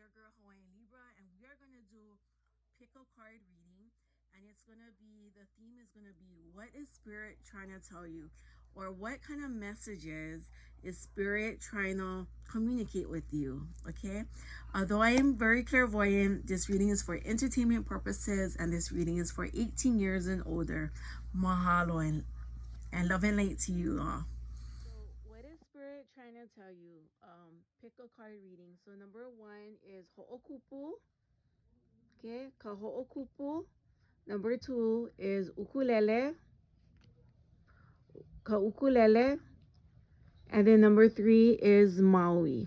your girl Hawaiian Libra, and we are gonna do pick a card reading, and it's gonna be the theme is gonna be what is Spirit trying to tell you, or what kind of messages is Spirit trying to communicate with you. Okay, although I am very clairvoyant, this reading is for entertainment purposes, and this reading is for 18 years and older. Mahalo and love and light to you all. So, what is Spirit trying to tell you? Pick a card reading. So, number one is Ho'okupu. Okay, Kaho'okupu. Number two is Ukulele. Ka Ukulele. And then number three is Maui.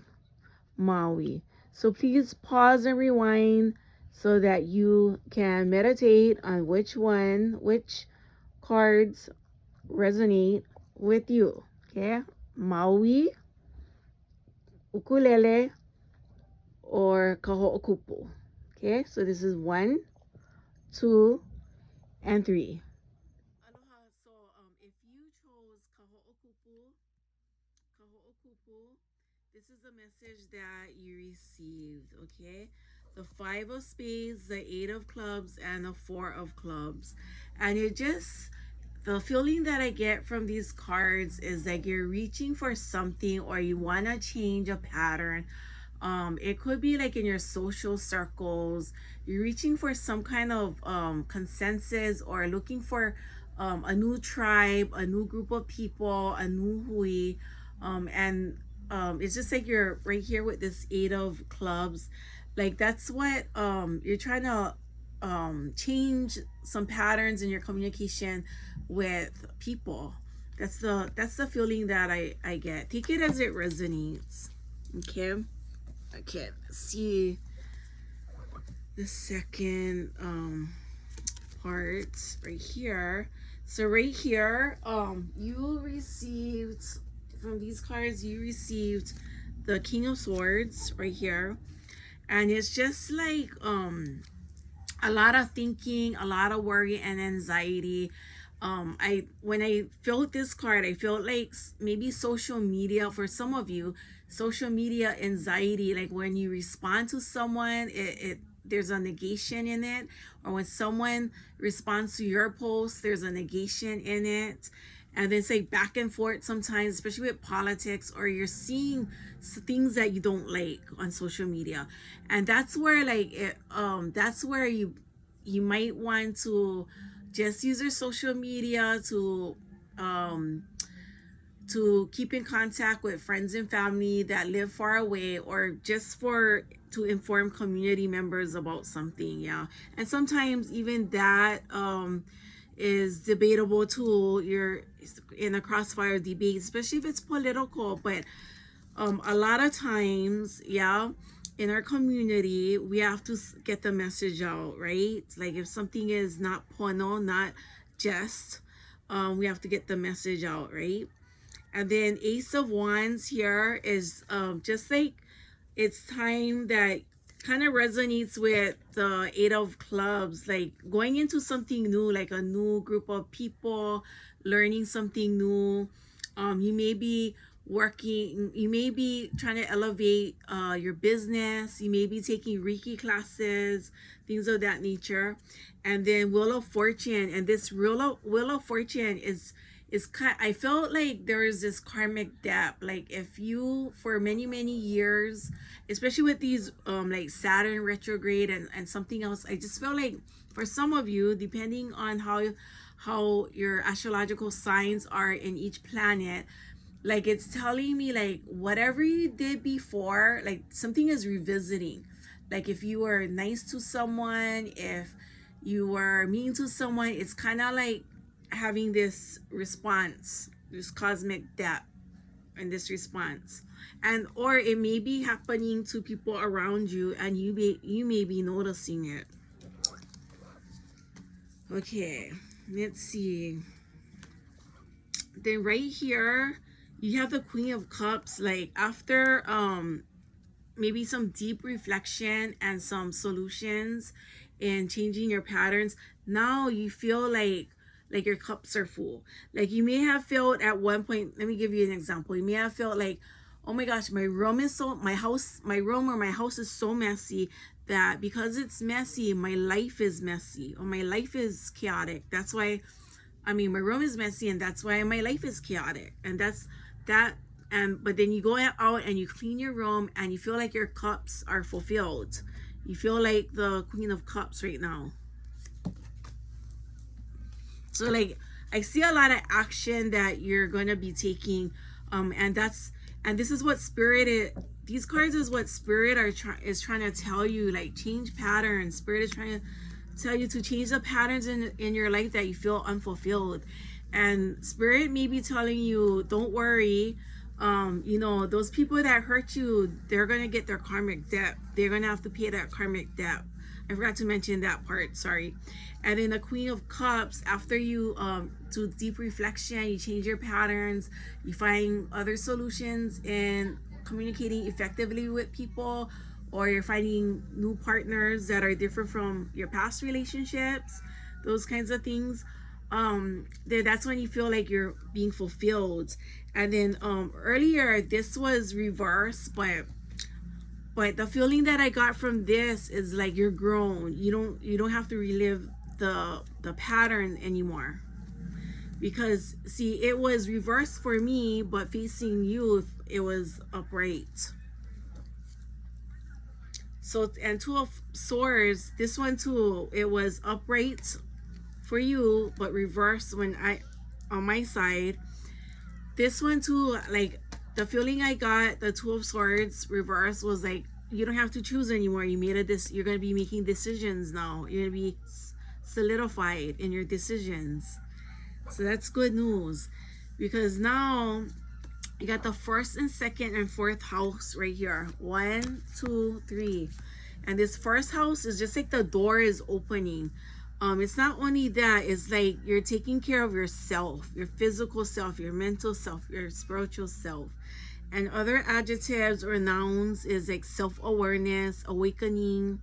Maui. So, please pause and rewind so that you can meditate on which cards resonate with you. Okay, Maui, Ukulele, or Kaho'okupu. Okay, so this is 1, 2, and 3. Aloha. So if you chose Kaho'okupu, this is the message that you received. Okay, the 5 of spades, the 8 of clubs, and the 4 of clubs, and it just the feeling that I get from these cards is like you're reaching for something or you want to change a pattern. It could be like in your social circles, you're reaching for some kind of consensus or looking for a new tribe, a new group of people, a new hui. And it's just like you're right here with this 8 of clubs. Like that's what you're trying to change some patterns in your communication with people. That's the feeling that I get. Take it as it resonates. Okay. Okay, let's see the second part right here. So right here, you received from these cards, you received the King of Swords right here. And it's just like a lot of thinking, a lot of worry and anxiety. I when I felt this card, I felt like maybe social media for some of you, social media anxiety, like when you respond to someone, it there's a negation in it, or when someone responds to your post, there's a negation in it. And then it's like back and forth sometimes, especially with politics, or you're seeing things that you don't like on social media. And that's where like that's where you might want to just use your social media um to keep in contact with friends and family that live far away, or just for to inform community members about something. Yeah, and sometimes even that is debatable too. You're in a crossfire debate, especially if it's political. But a lot of times, yeah, in our community, we have to get the message out, right? Like if something is not pono, not just, we have to get the message out, right? And then Ace of Wands here is just like it's time that kind of resonates with the 8 of clubs, like going into something new, like a new group of people, learning something new. You may be working, you may be trying to elevate your business, you may be taking Reiki classes, things of that nature. And then Wheel of Fortune, and this Wheel of Fortune is I felt like there is this karmic debt. Like if you for many years, especially with these like Saturn retrograde and something else, I just feel like for some of you, depending on how your astrological signs are in each planet, like it's telling me like whatever you did before, like something is revisiting. Like if you were nice to someone, if you were mean to someone, it's kind of like having this response, this cosmic depth and this response. And or it may be happening to people around you and you may be noticing it. Okay, let's see. Then right here you have the Queen of Cups. Like after maybe some deep reflection and some solutions in changing your patterns, now you feel like your cups are full. Like you may have felt at one point, let me give you an example. You may have felt like, oh my gosh, my room or my house is so messy that because it's messy, my life is messy, or my life is chaotic. That's why, I mean, my room is messy, and that's why my life is chaotic. And that's that. And but then you go out and you clean your room, and you feel like your cups are fulfilled. You feel like the Queen of Cups right now. So like I see a lot of action that you're gonna be taking, and this is what spirit is. These cards is what spirit is trying to tell you, like change patterns. Spirit is trying to tell you to change the patterns in your life that you feel unfulfilled, and spirit may be telling you, don't worry. You know, those people that hurt you, they're gonna get their karmic debt. They're gonna have to pay that karmic debt. I forgot to mention that part, sorry. And then the Queen of Cups, after you do deep reflection, you change your patterns, you find other solutions in communicating effectively with people, or you're finding new partners that are different from your past relationships, those kinds of things. Then that's when you feel like you're being fulfilled. And then earlier this was reversed, but the feeling that I got from this is like you're grown. You don't have to relive the pattern anymore. Because see, it was reversed for me, but facing you, it was upright. So, and Two of Swords, this one too, it was upright for you, but reversed when on my side. This one too, like the feeling I got, the Two of Swords reverse was like, you don't have to choose anymore. You made you're going to be making decisions now. You're going to be solidified in your decisions. So that's good news, because now you got the first and second and fourth house right here. 1, 2, 3. And this first house is just like the door is opening. It's not only that, it's like you're taking care of yourself, your physical self, your mental self, your spiritual self. And other adjectives or nouns is like self-awareness, awakening,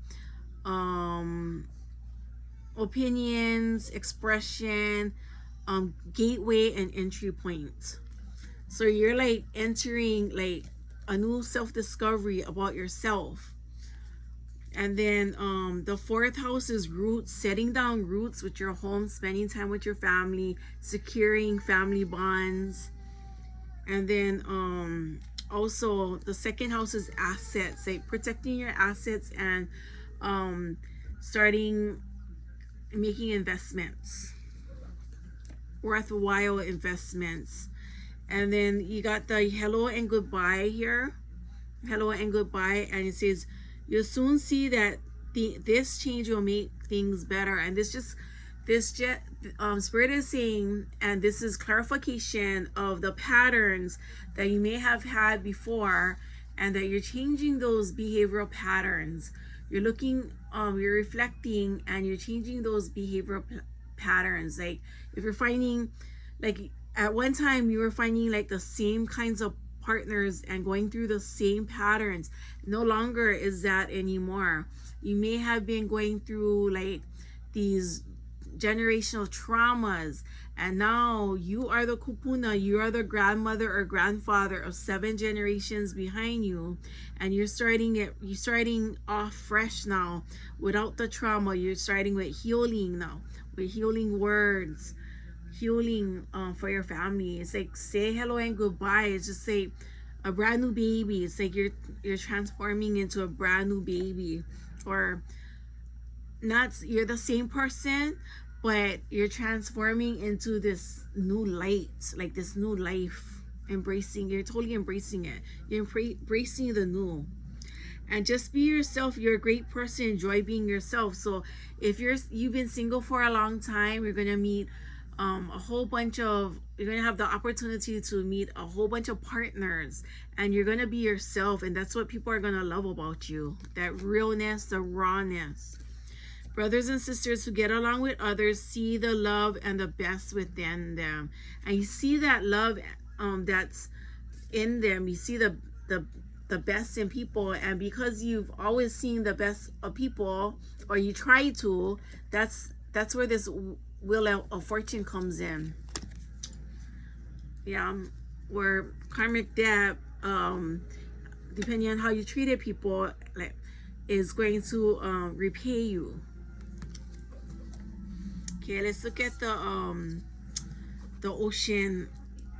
opinions, expression, gateway, and entry point. So you're like entering like a new self-discovery about yourself. And then the fourth house is roots, setting down roots with your home, spending time with your family, securing family bonds. And then also the second house is assets, like protecting your assets and starting making investments, worthwhile investments. And then you got the hello and goodbye here, hello and goodbye, and it says you'll soon see that this change will make things better. And spirit is saying, and this is clarification of the patterns that you may have had before, and that you're changing those behavioral patterns. You're looking, you're reflecting, and you're changing those behavioral patterns. Like if you're finding, like at one time you were finding like the same kinds of partners and going through the same patterns, no longer is that anymore. You may have been going through like these generational traumas, and now you are the kupuna, you are the grandmother or grandfather of 7 generations behind you, and you're starting off fresh now without the trauma. You're starting with healing now, with healing words, healing for your family. It's like say hello and goodbye. It's just say a brand new baby. It's like you're transforming into a brand new baby, or not, you're the same person, but you're transforming into this new light, like this new life. You're totally embracing it. You're embracing the new. And just be yourself. You're a great person. Enjoy being yourself. So if you've been single for a long time, you're gonna meet you're gonna have the opportunity to meet a whole bunch of partners, and you're gonna be yourself, and that's what people are gonna love about you, that realness, the rawness. Brothers and sisters who get along with others see the love and the best within them, and you see that love that's in them. You see the best in people, and because you've always seen the best of people, or you try to, that's where this wheel of fortune comes in. Yeah, where karmic debt depending on how you treated people, like, is going to repay you. Okay, let's look at the ocean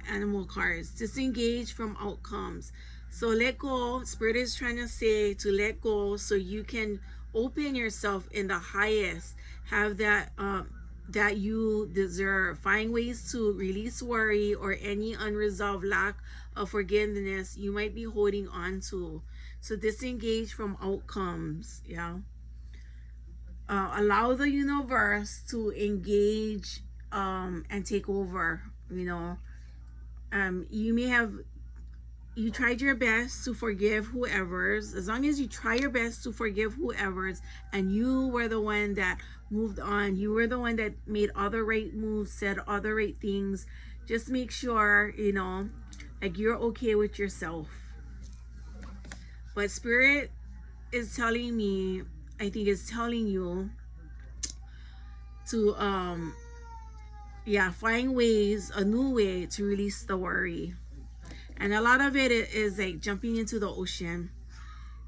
animal cards. Disengage from outcomes. So let go. Spirit is trying to say to let go so you can open yourself in the highest. Have that you deserve. Find ways to release worry or any unresolved lack of forgiveness you might be holding on to. So disengage from outcomes. Yeah. Allow the universe to engage and take over. You may have you tried your best to forgive whoever's. As long as you try your best to forgive whoever's, and you were the one that moved on, you were the one that made all the right moves, said all the right things, just make sure like you're okay with yourself. But Spirit is telling me, I think it's telling you to find ways, a new way to release the worry. And a lot of it is like jumping into the ocean,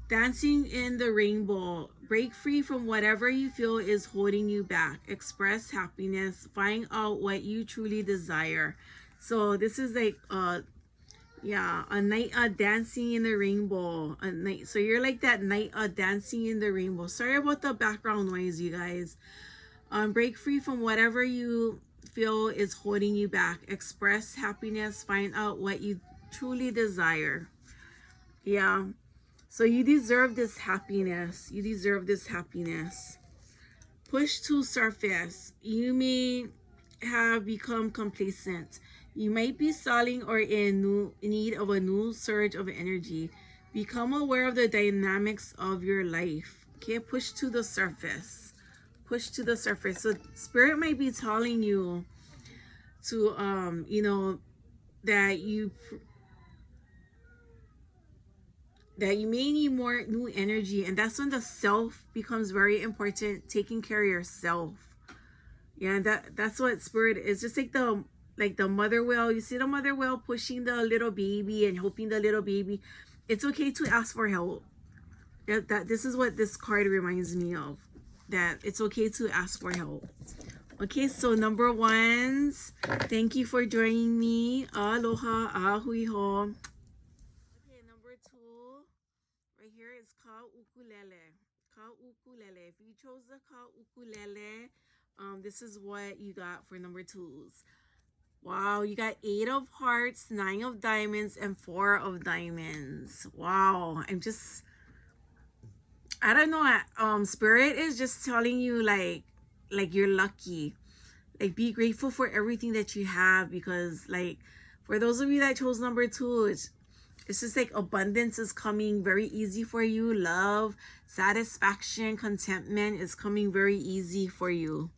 dancing in the rainbow. Break free from whatever you feel is holding you back. Express happiness. Find out what you truly desire. So this is like a night dancing in the rainbow. A night. So you're like that night dancing in the rainbow. Sorry about the background noise, you guys. Break free from whatever you feel is holding you back. Express happiness. Find out what you truly desire. Yeah. So you deserve this happiness. You deserve this happiness. Push to surface. You may have become complacent. You might be stalling or in need of a new surge of energy. Become aware of the dynamics of your life. Okay, push to the surface. Push to the surface. So Spirit might be telling you to that you may need more new energy, and that's when the self becomes very important. Taking care of yourself. Yeah, that's what Spirit is. Just like the mother whale. You see the mother whale pushing the little baby and hoping the little baby. It's okay to ask for help. That this is what this card reminds me of. That it's okay to ask for help. Okay, so number ones, thank you for joining me. Aloha, ahui ho. Okay, number two, right here is ka ukulele. Ka ukulele. If you chose the ka ukulele, this is what you got for number twos. Wow, you got 8 of hearts, 9 of diamonds, and 4 of diamonds. Wow, I don't know. Spirit is just telling you like you're lucky. Like, be grateful for everything that you have, because like for those of you that chose number 2, it's just like abundance is coming very easy for you. Love, satisfaction, contentment is coming very easy for you.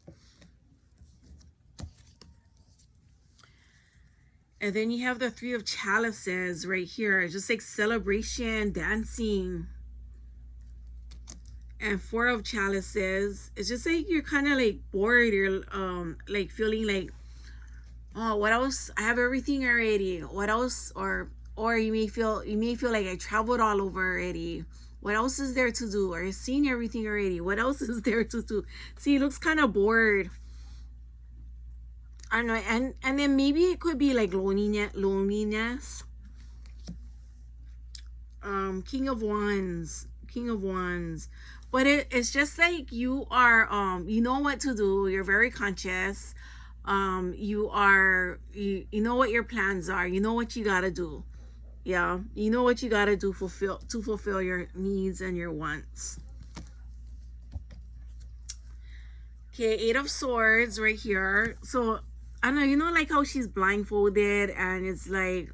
And then you have the 3 of chalices right here. It's just like celebration, dancing. And 4 of chalices. It's just like you're kind of like bored. You're like feeling like, oh, what else? I have everything already. What else? Or you may feel like I traveled all over already. What else is there to do? Or I've seen everything already. What else is there to do? See, he looks kind of bored. I don't know. And then maybe it could be like loneliness. King of Wands. But it's just like you are you know what to do. You're very conscious. You know what your plans are. You know what you gotta do. Yeah, you know what you gotta do to fulfill your needs and your wants. Okay, 8 of Swords right here. So I don't know, like how she's blindfolded and it's like,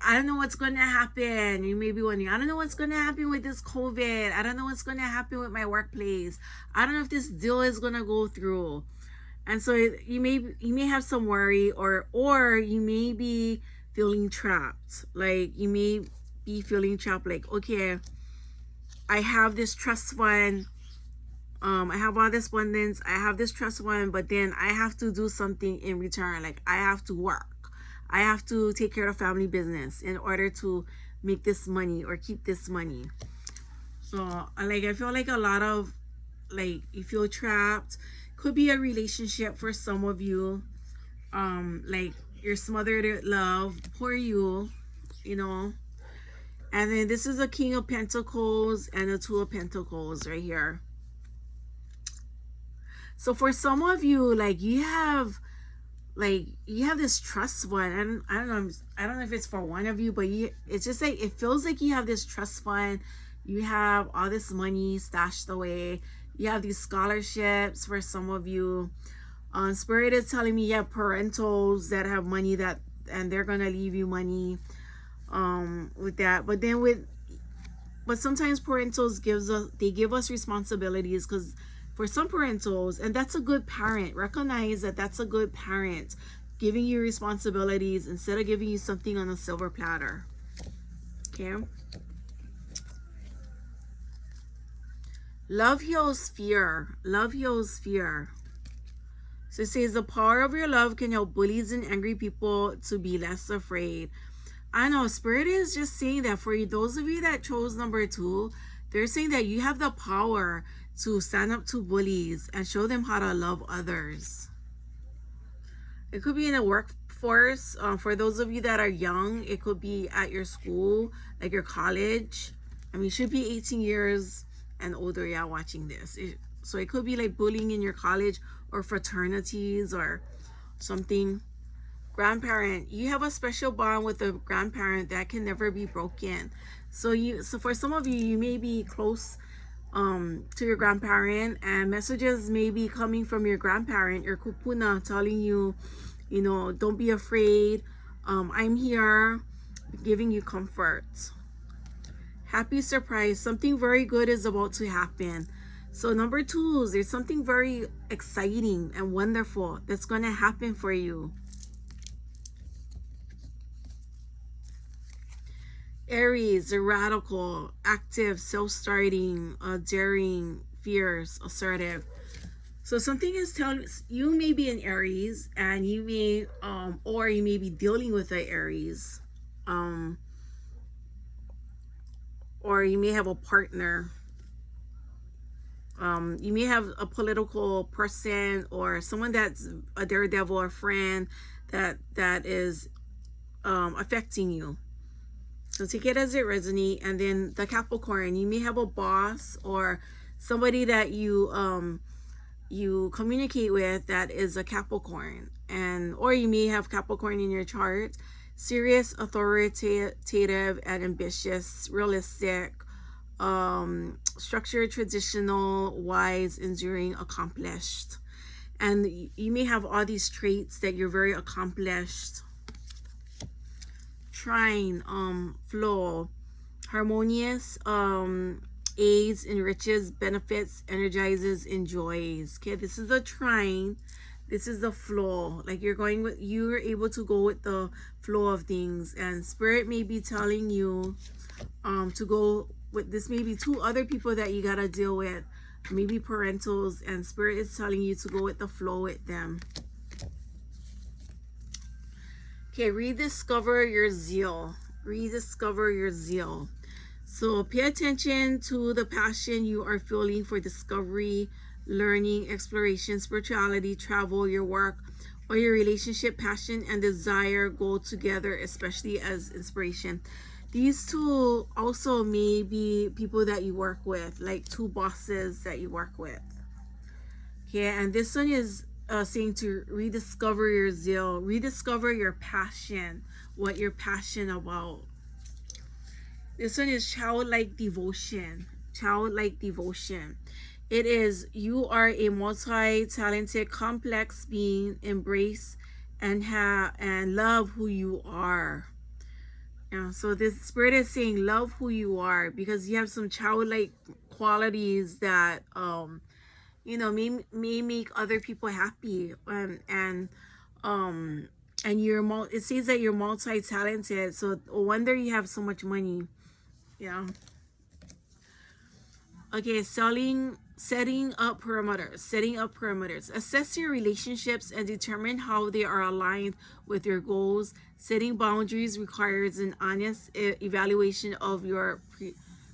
I don't know what's going to happen. You may be wondering, I don't know what's going to happen with this COVID. I don't know what's going to happen with my workplace. I don't know if this deal is going to go through. And so you may have some worry, or you may be feeling trapped. Like you may be feeling trapped, like, okay, I have this trust fund. I have all this abundance. I have this trust fund, but then I have to do something in return. Like I have to work. I have to take care of family business in order to make this money or keep this money. So like I feel like a lot of like you feel trapped. Could be a relationship for some of you. Like you're smothered with love, poor you, you know. And then this is a King of Pentacles and a Two of Pentacles right here. So for some of you, like you have this trust fund, and I don't know if it's for one of you, but it's just like it feels like you have this trust fund. You have all this money stashed away. You have these scholarships for some of you. Spirit is telling me you have parentals that have money and they're gonna leave you money with that. But sometimes parentals give us responsibilities, because for some parentals, and that's a good parent, recognize that that's a good parent, giving you responsibilities instead of giving you something on a silver platter. Okay. Love heals fear. Love heals fear. So it says the power of your love can help bullies and angry people to be less afraid. I know Spirit is just saying that for you, those of you that chose number 2, they're saying that you have the power to stand up to bullies and show them how to love others. It could be in the workforce. For those of you that are young, it could be at your school, like your college. I mean, you should be 18 years and older, yeah, watching this. So it could be like bullying in your college or fraternities or something. Grandparent, you have a special bond with a grandparent that can never be broken. So for some of you, you may be close to your grandparent, and messages may be coming from your grandparent, your kupuna, telling you, you know, don't be afraid. I'm here, giving you comfort. Happy surprise, something very good is about to happen. So number 2, there's something very exciting and wonderful that's going to happen for you. Aries, a radical, active, self-starting, daring, fierce, assertive. So something is telling you, may be an Aries, and you may or you may be dealing with an Aries, or you may have a partner. You may have a political person or someone that's a daredevil or friend that is affecting you. So take it as it resonates. And then the Capricorn, you may have a boss or somebody that you communicate with that is a Capricorn, or you may have Capricorn in your chart. Serious, authoritative, and ambitious, realistic, structured, traditional, wise, enduring, accomplished. And you may have all these traits that you're very accomplished. Trine, flow, harmonious, aids, enriches, benefits, energizes, enjoys. Okay, this is a trine. This is the flow. Like you're able to go with the flow of things, and Spirit may be telling you to go with this. Maybe 2 other people that you gotta deal with, maybe parentals, and Spirit is telling you to go with the flow with them. Okay, rediscover your zeal. Rediscover your zeal. So pay attention to the passion you are feeling for discovery, learning, exploration, spirituality, travel, your work, or your relationship. Passion and desire go together, especially as inspiration. These 2 also may be people that you work with, like 2 bosses that you work with. Okay, and this one is saying to rediscover your zeal, rediscover your passion, what you're passionate about. This one is childlike devotion. Childlike devotion. It is, you are a multi-talented, complex being. Embrace and love who you are. Yeah, so this Spirit is saying love who you are, because you have some childlike qualities that may make other people happy, and it says that you're multi-talented, so no wonder you have so much money. Yeah. Okay, selling setting up perimeters. Assess your relationships and determine how they are aligned with your goals. Setting boundaries requires an honest evaluation of your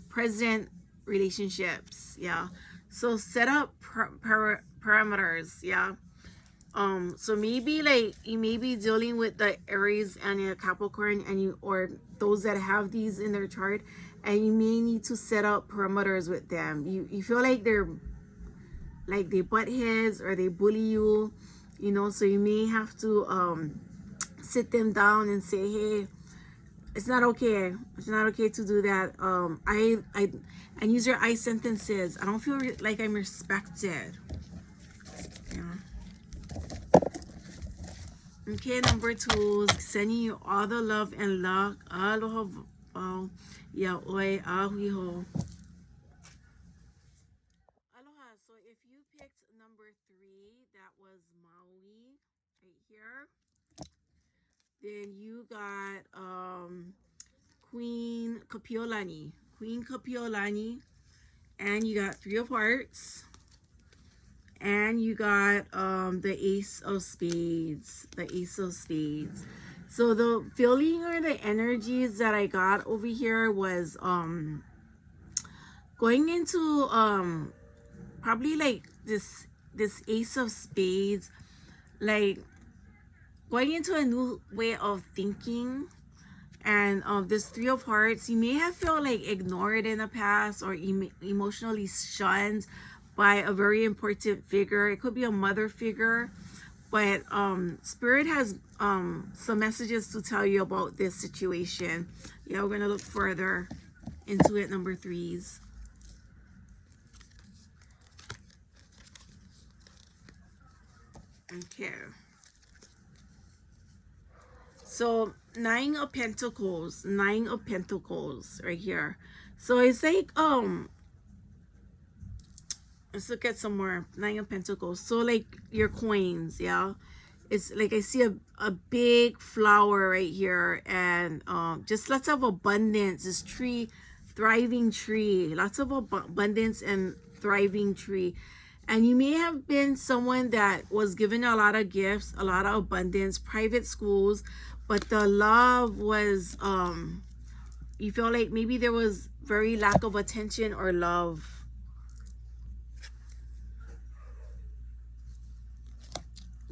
present relationships. Yeah, so set up parameters. Yeah. So maybe like you may be dealing with the Aries and your Capricorn, and you, or those that have these in their chart, and you may need to set up perimeters with them. You feel like they're like they butt heads or they bully you, you know, so you may have to sit them down and say, hey, it's not okay. It's not okay to do that. I and use your I sentences. I don't feel like I'm respected. Yeah. Okay, number 2, sending you all the love and luck. Aloha, ya oi ahuiho. Aloha. So if you picked number 3, that was Maui, right here. Then you got Queen Kapiolani, and you got 3 of Hearts. And you got the Ace of Spades. So the feeling or the energies that I got over here was going into probably like this Ace of Spades, like going into a new way of thinking. And this 3 of Hearts, you may have felt like ignored in the past or emotionally shunned by a very important figure. It could be a mother figure, but Spirit has some messages to tell you about this situation. Yeah, we're gonna look further into it, number 3s. Okay. So 9 of Pentacles right here. So it's like let's look at some more. 9 of Pentacles. So like your coins, yeah. It's like I see a big flower right here, and just lots of abundance. This tree, thriving tree, lots of abundance and thriving tree. And you may have been someone that was given a lot of gifts, a lot of abundance, private schools, but the love was you feel like maybe there was very lack of attention or love.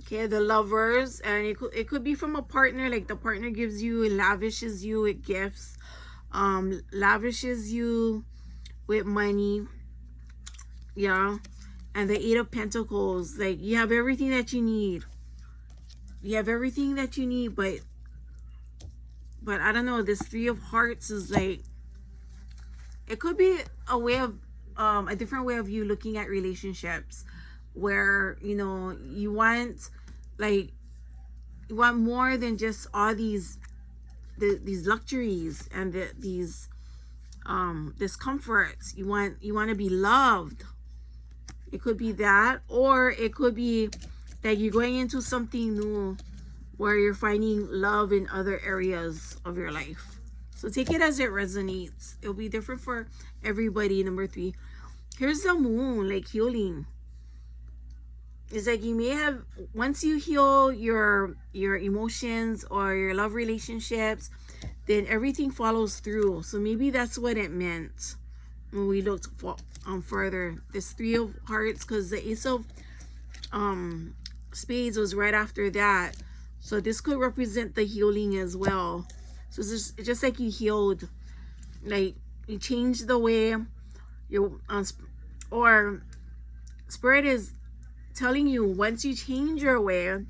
Okay, the Lovers, and it could be from a partner, like the partner gives you and lavishes you with gifts, lavishes you with money. Yeah. And the 8 of Pentacles, like you have everything that you need. But I don't know, this 3 of Hearts is like, it could be a way of a different way of you looking at relationships, where you know you want more than just all these luxuries and these discomforts. You want to be loved. It could be that, or it could be that you're going into something new where you're finding love in other areas of your life. So take it as it resonates. It'll be different for everybody. Number 3, here's the Moon, like healing. It's like you may have, once you heal your emotions or your love relationships, then everything follows through. So maybe that's what it meant when we looked further. This 3 of Hearts, because the Ace of Spades was right after that. So this could represent the healing as well. So it's just like you healed, like you changed the way you or Spirit is telling you, once you change your way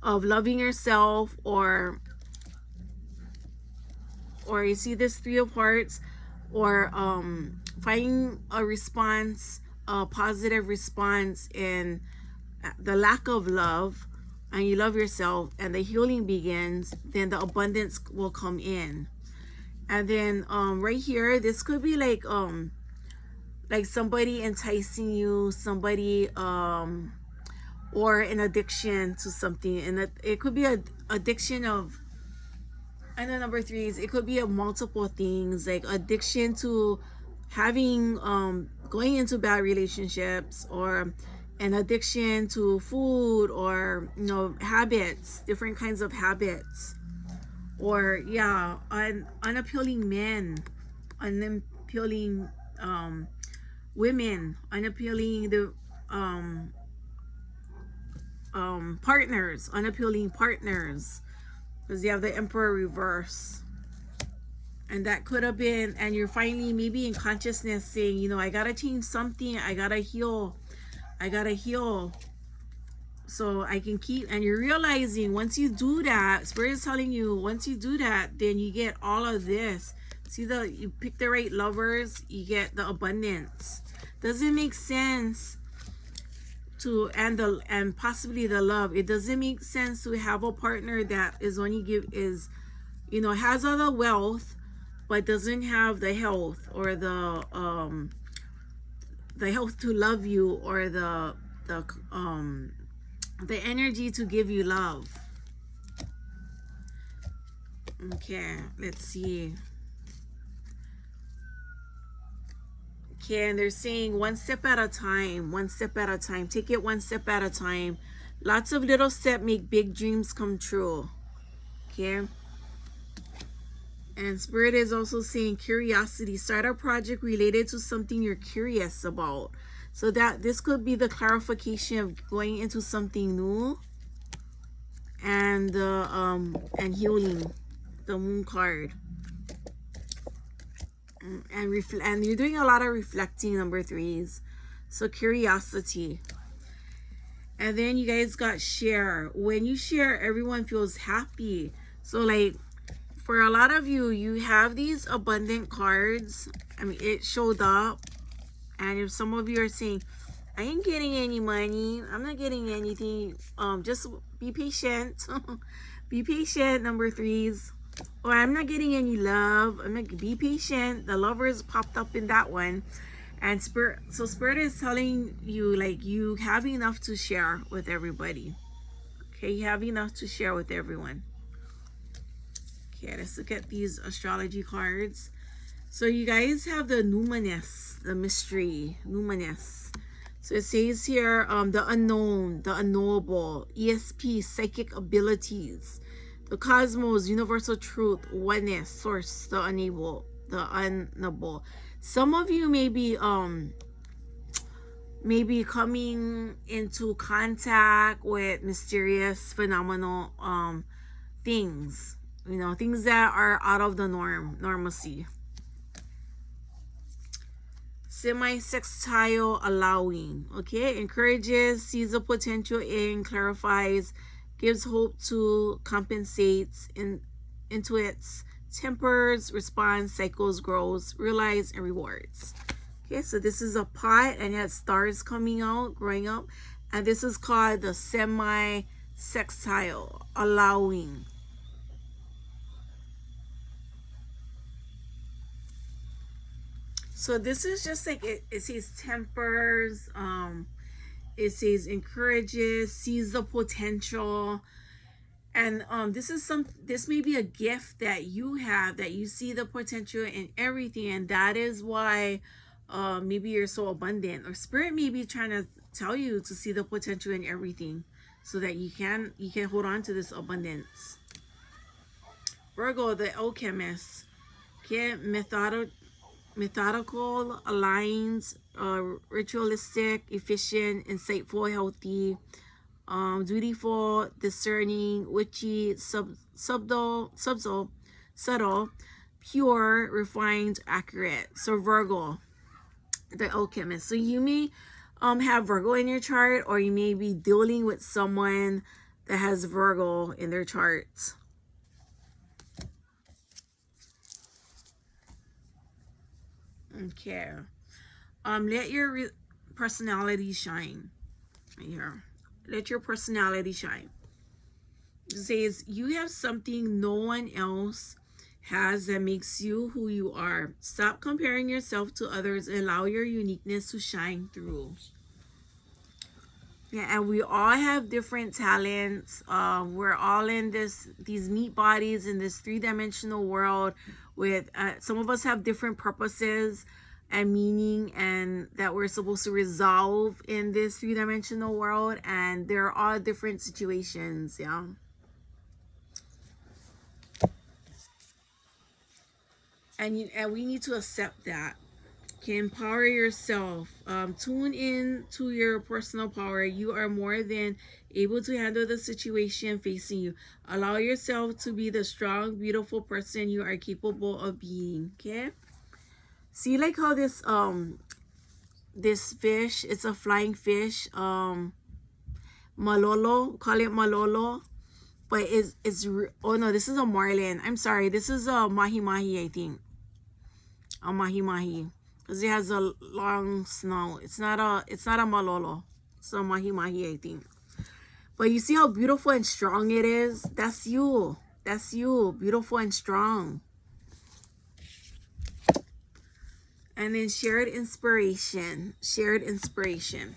of loving yourself, or you see this 3 of Hearts, or finding a response, a positive response in the lack of love, and you love yourself and the healing begins, then the abundance will come in. And then right here, this could be like somebody enticing you, somebody or an addiction to something, and it could be an addiction of, and the number 3 is, it could be a multiple things, like addiction to having going into bad relationships, or an addiction to food, or habits, different kinds of habits, or yeah, unappealing men, unappealing women, unappealing the um partners, unappealing partners, because you have the Emperor reverse. And that could have been, and you're finally maybe in consciousness saying, I gotta change something, I gotta heal, so I can keep. And you're realizing once you do that, Spirit is telling you, once you do that, then you get all of this. See, you pick the right lovers, you get the abundance. Doesn't make sense to, and possibly the love. It doesn't make sense to have a partner that is only has all the wealth, but doesn't have the health, or the health to love you, or the energy to give you love. Okay, let's see. Okay, and they're saying one step at a time, take it one step at a time. Lots of little steps make big dreams come true. Okay. And Spirit is also saying curiosity. Start a project related to something you're curious about. So that this could be the clarification of going into something new. And healing, the Moon card. And you're doing a lot of reflecting, number 3s. So curiosity. And then you guys got share. When you share, everyone feels happy. So like, for a lot of you, you have these abundant cards. I mean, it showed up. And if some of you are saying, I ain't getting any money, I'm not getting anything, just be patient. Be patient, number 3s. Or I'm not getting any love. Be patient. The lovers popped up in that one. And Spirit is telling you, like, you have enough to share with everybody. Okay, you have enough to share with everyone. Okay, let's look at these astrology cards. So you guys have the numinous, the mystery, numinous. So it says here, the unknown, the unknowable, ESP, psychic abilities, the cosmos, universal truth, oneness, source, the unable, the unknowable. Some of you may be coming into contact with mysterious, phenomenal things. Things that are out of the normalcy. Semi-sextile, allowing. Okay, encourages, sees the potential in, clarifies, gives hope to, compensates, intuits, tempers, responds, cycles, grows, realize, and rewards. Okay, so this is a pot and it has stars coming out, growing up. And this is called the semi-sextile, allowing. So this is just like, it says tempers, it says encourages, sees the potential. And this may be a gift that you have, that you see the potential in everything, and that is why maybe you're so abundant, or Spirit may be trying to tell you to see the potential in everything, so that you can hold on to this abundance. Virgo, the alchemist. Okay, methodical, aligned, ritualistic, efficient, insightful, healthy, dutiful, discerning, witchy, subtle, pure, refined, accurate. So Virgo, the alchemist. So you may have Virgo in your chart, or you may be dealing with someone that has Virgo in their charts. Okay. Let your personality shine. Right here. Let your personality shine. It says you have something no one else has that makes you who you are. Stop comparing yourself to others and allow your uniqueness to shine through. Yeah, and we all have different talents. We're all in these meat bodies in this 3-dimensional world with some of us have different purposes. and meaning, and that we're supposed to resolve in this three-dimensional world, and there are all different situations. Yeah. And we need to accept that. Okay, empower yourself. Tune in to your personal power. You are more than able to handle the situation facing you. Allow yourself to be the strong, beautiful person you are capable of being. Okay. See, like how this fish, it's a flying fish. Malolo, call it malolo, but oh no, this is a marlin. I'm sorry, this is a mahi mahi, I think. A mahi mahi, because it has a long snout. It's not a malolo. It's a mahi mahi, I think. But you see how beautiful and strong it is? That's you. That's you. Beautiful and strong. And then shared inspiration. Shared inspiration.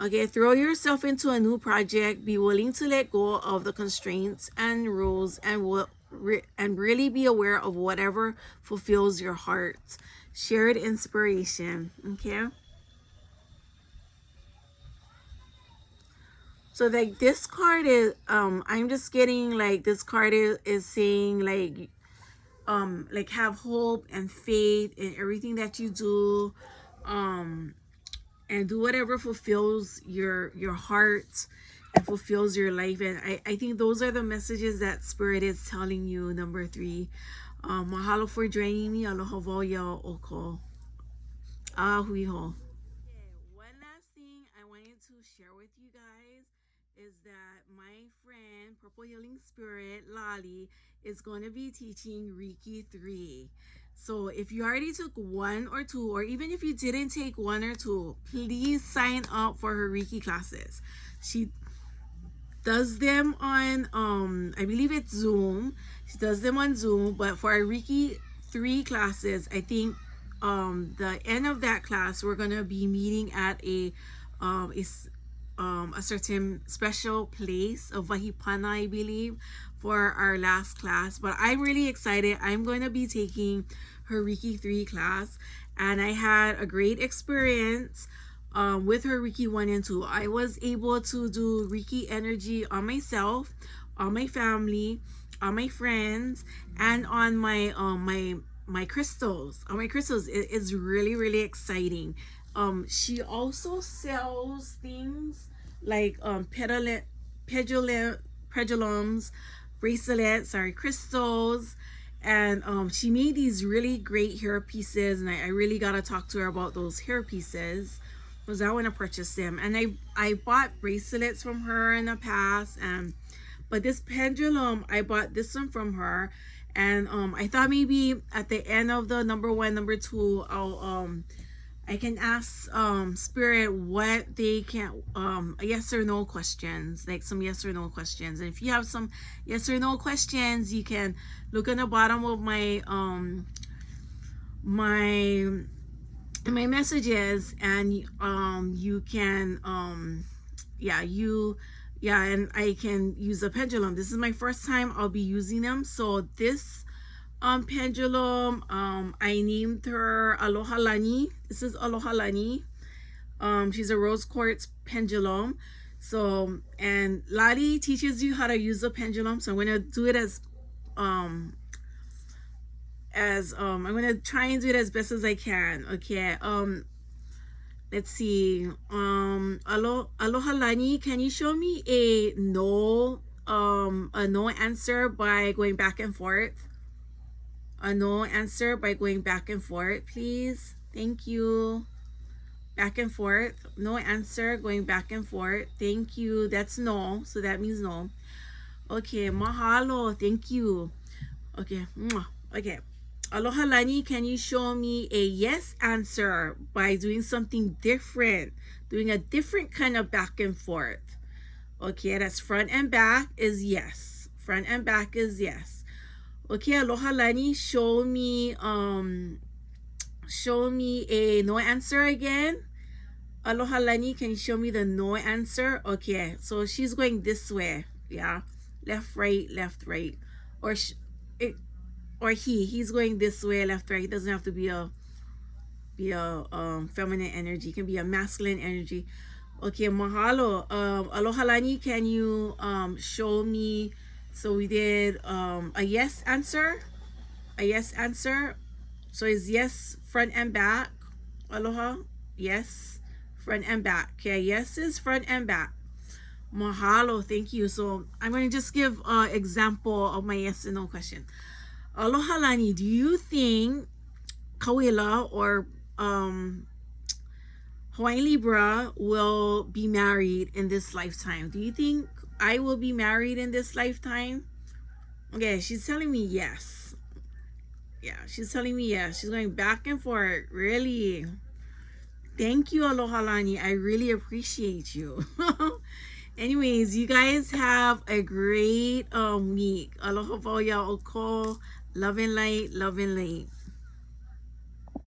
Okay, throw yourself into a new project. Be willing to let go of the constraints and rules, and really be aware of whatever fulfills your heart. Shared inspiration. Okay. So like this card is I'm just getting like this card is saying like have hope and faith in everything that you do. And do whatever fulfills your heart and fulfills your life. And I think those are the messages that Spirit is telling you. Number 3. Mahalo for joining me. Aloha voya oko. Ahuiho. Okay, one last thing I wanted to share with you guys is that my friend, Purple Healing Spirit, Lali, is going to be teaching Reiki 3. So if you already took 1 or 2, or even if you didn't take 1 or 2, please sign up for her Reiki classes. She does them on, I believe it's Zoom. She does them on Zoom, but for our Reiki 3 classes, I think the end of that class, we're gonna be meeting at a certain special place of Vahipana, I believe, for our last class. But I'm really excited. I'm going to be taking her Reiki 3 class, and I had a great experience with her Reiki 1 and 2. I was able to do Reiki energy on myself, on my family, on my friends, and on my crystals. On my crystals, it is really, really exciting. She also sells things like pendulums, bracelets, crystals, and she made these really great hair pieces, and I really gotta talk to her about those hair pieces because I want to purchase them. And I bought bracelets from her in the past, and but this pendulum, I bought this one from her, and I thought maybe at the end of the number 1, number 2, I can ask Spirit what they can yes or no questions, like some yes or no questions. And if you have some yes or no questions, you can look on the bottom of my my messages, and you can and I can use a pendulum. This is my first time I'll be using them. So this pendulum, I named her Aloha Lani. This is Aloha Lani. She's a rose quartz pendulum. So, and Lali teaches you how to use the pendulum. So I'm gonna do it as I'm gonna try and do it as best as I can. Okay. Let's see. Aloha Lani, can you show me a no answer by going back and forth? A no answer by going back and forth, please. Thank you. Back and forth. No answer, going back and forth. Thank you. That's no. So that means no. Okay. Mahalo. Thank you. Okay. Okay. Aloha Lani, can you show me a yes answer by doing something different? Doing a different kind of back and forth. Okay. That's front and back is yes. Front and back is yes. Okay, Aloha Lani, show me a no answer again. Aloha Lani, can you show me the no answer? Okay, so she's going this way. Yeah, left, right, or he's going this way, left, right. It doesn't have to be a be a feminine energy, can be a masculine energy. Okay, mahalo. Aloha Lani, can you show me? So we did a yes answer. A yes answer. So is yes front and back. Aloha. Yes. Front and back. Okay, yes is front and back. Mahalo, thank you. So I'm going to just give an example of my yes and no question. Aloha Lani, do you think Kawila or Hawaiian Libra will be married in this lifetime? Do you think I will be married in this lifetime? Okay, she's telling me yes. Yeah, she's telling me yes. She's going back and forth. Really? Thank you, Aloha Lani. I really appreciate you. Anyways, you guys have a great week. Aloha Voya Oko. Love and light, love and light.